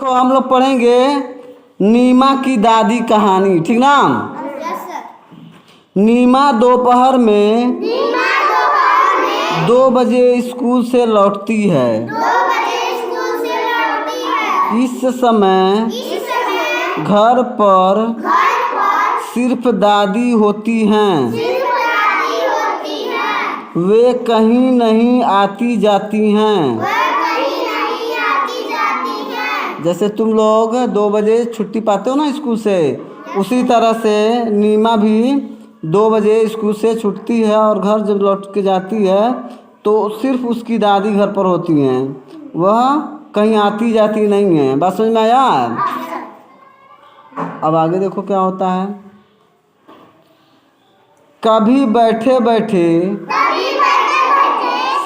तो हम लोग पढ़ेंगे नीमा की दादी कहानी, ठीक ना। नीमा दोपहर में 2 बजे स्कूल से लौटती है। इस समय घर पर सिर्फ दादी होती हैं। वे कहीं नहीं आती जाती हैं। जैसे तुम लोग 2 बजे छुट्टी पाते हो ना स्कूल से, उसी तरह से नीमा भी 2 बजे स्कूल से छूटती है और घर जब लौट के जाती है तो सिर्फ उसकी दादी घर पर होती हैं। वह कहीं आती जाती नहीं है। बात समझ में आया? अब आगे देखो क्या होता है। कभी बैठे बैठे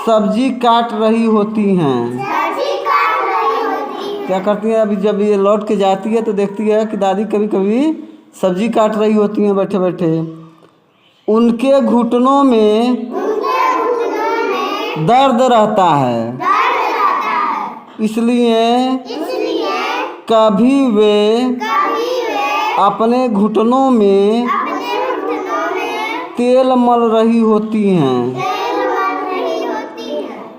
सब्जी काट रही होती हैं। क्या करती हैं? अभी जब ये लौट के जाती है तो देखती है कि दादी कभी कभी सब्जी काट रही होती हैं बैठे बैठे। उनके घुटनों में दर्द रहता है, इसलिए कभी वे अपने घुटनों में तेल मल रही होती हैं।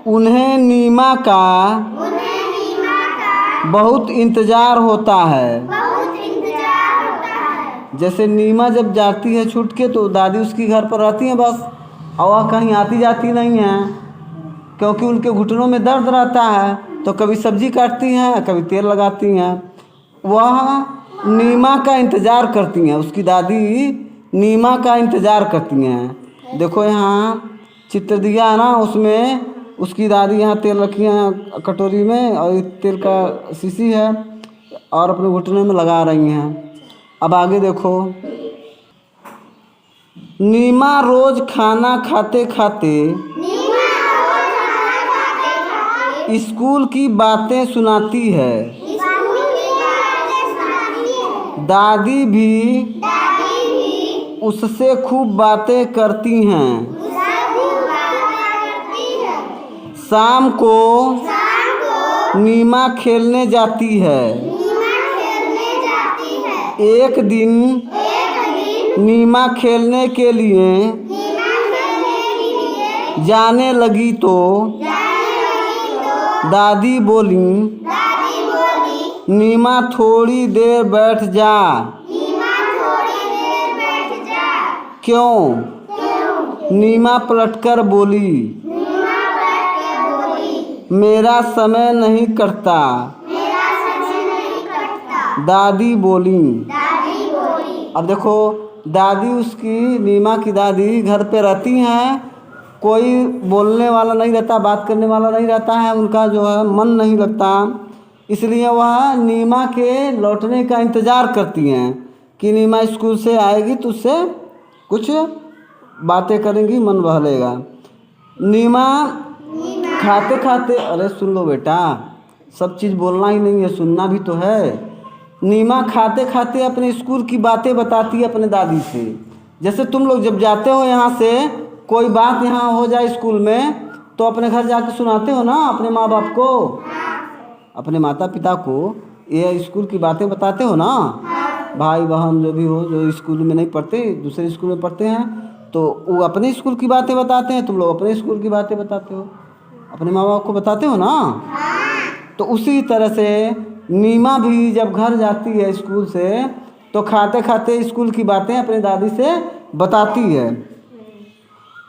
उन्हें नीमा का बहुत इंतजार होता है। जैसे नीमा जब जाती है छूट के तो दादी उसकी घर पर रहती हैं बस, और वह कहीं आती जाती नहीं है क्योंकि उनके घुटनों में दर्द रहता है। तो कभी सब्जी काटती हैं, कभी तेल लगाती हैं। वह नीमा का इंतज़ार करती हैं, उसकी दादी नीमा का इंतज़ार करती हैं। देखो यहाँ चित्र दिया है ना, उसमें उसकी दादी यहाँ तेल रखी है कटोरी में और एक तेल का शीशी है और अपने घुटने में लगा रही हैं। अब आगे देखो। नीमा रोज खाना खाते खाते स्कूल की बातें सुनाती है। दादी भी उससे खूब बातें करती हैं। शाम को नीमा खेलने जाती है। एक दिन नीमा खेलने के लिए जाने लगी तो दादी बोली, नीमा थोड़ी देर बैठ जा। क्यों? नीमा पलटकर बोली, मेरा समय नहीं कटता। दादी बोली। अब देखो दादी, उसकी नीमा की दादी घर पे रहती हैं, कोई बोलने वाला नहीं रहता, बात करने वाला नहीं रहता है, उनका जो है मन नहीं लगता, इसलिए वह नीमा के लौटने का इंतज़ार करती हैं कि नीमा स्कूल से आएगी तो उससे कुछ बातें करेंगी, मन बहलेगा। नीमा खाते खाते, अरे सुन लो बेटा, सब चीज़ बोलना ही नहीं है, सुनना भी तो है। नीमा खाते खाते अपने स्कूल की बातें बताती है अपने दादी से। जैसे तुम लोग जब जाते हो यहाँ से, कोई बात यहाँ हो जाए स्कूल में तो अपने घर जाकर सुनाते हो ना अपने माँ बाप को, अपने माता पिता को ये स्कूल की बातें बताते हो ना। भाई बहन जो भी हो, जो स्कूल में नहीं पढ़ते, दूसरे स्कूल में पढ़ते हैं, तो वो अपने स्कूल की बातें बताते हैं, तुम लोग अपने स्कूल की बातें बताते हो, अपने माँ बाप को बताते हो ना। तो उसी तरह से नीमा भी जब घर जाती है स्कूल से तो खाते खाते स्कूल की बातें अपने दादी से बताती है।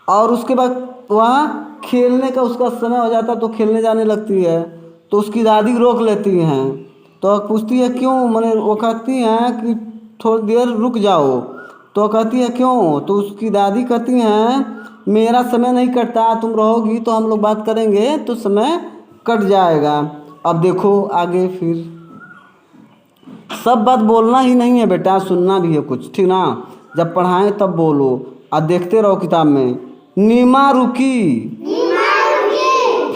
और उसके बाद वह खेलने का उसका समय हो जाता तो खेलने जाने लगती है, तो उसकी दादी रोक लेती हैं। तो पूछती है क्यों, मैंने वो कहती हैं कि थोड़ी देर रुक जाओ। तो कहती है क्यों? तो उसकी दादी कहती हैं मेरा समय नहीं कटता, तुम रहोगी तो हम लोग बात करेंगे तो समय कट जाएगा। अब देखो आगे, फिर सब बात बोलना ही नहीं है बेटा, सुनना भी है कुछ, ठीक ना। जब पढ़ाएं तब बोलो और देखते रहो किताब में। नीमा रुकी,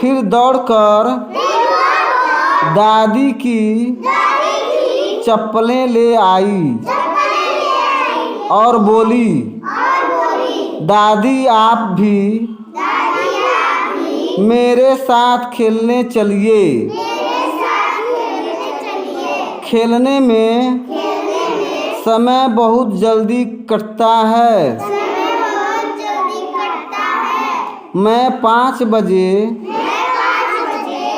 फिर दौड़कर दादी की चप्पलें ले आई और बोली, दादी आप भी मेरे साथ खेलने चलिए। खेलने में समय बहुत जल्दी कटता है। मैं 5 बजे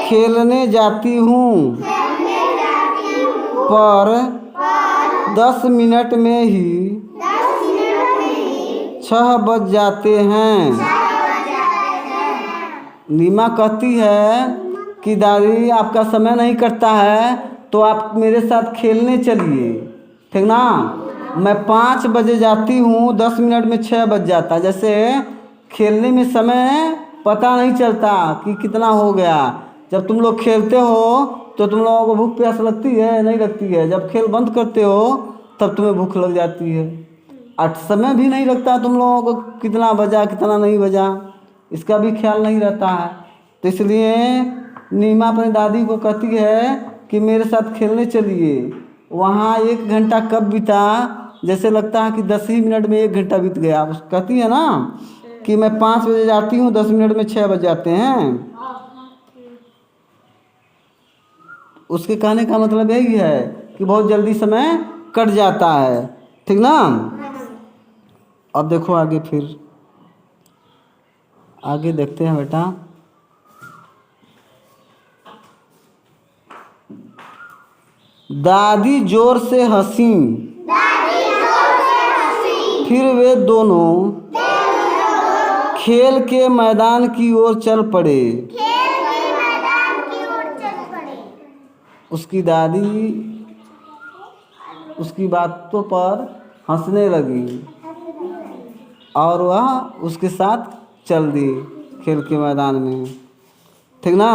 खेलने जाती हूँ, पर 10 मिनट में ही 6 बज जाते हैं। नीमा कहती है कि दादी आपका समय नहीं कटता है तो आप मेरे साथ खेलने चलिए, ठीक ना। मैं 5 बजे जाती हूँ, 10 मिनट में 6 बज जाता। जैसे खेलने में समय पता नहीं चलता कि कितना हो गया। जब तुम लोग खेलते हो तो तुम लोगों को भूख प्यास लगती है, नहीं लगती है। जब खेल बंद करते हो तब तुम्हें भूख लग जाती है। समय भी नहीं लगता तुम लोगों को, कितना बजा कितना नहीं बजा, इसका भी ख्याल नहीं रहता है। तो इसलिए नीमा अपनी दादी को कहती है कि मेरे साथ खेलने चलिए। वहाँ 1 घंटा कब बीता, जैसे लगता है कि 10 ही मिनट में 1 घंटा बीत गया। कहती है ना कि मैं 5 बजे जाती हूँ, 10 मिनट में 6 बज जाते हैं। उसके कहने का मतलब यही है कि बहुत जल्दी समय कट जाता है, ठीक ना। अब देखो आगे, फिर आगे देखते हैं बेटा। दादी जोर से हंसी, फिर वे दोनों खेल के मैदान की ओर चल पड़े। उसकी दादी उसकी बातों पर हंसने लगी और वह उसके साथ चल दी खेल के मैदान में, ठीक ना।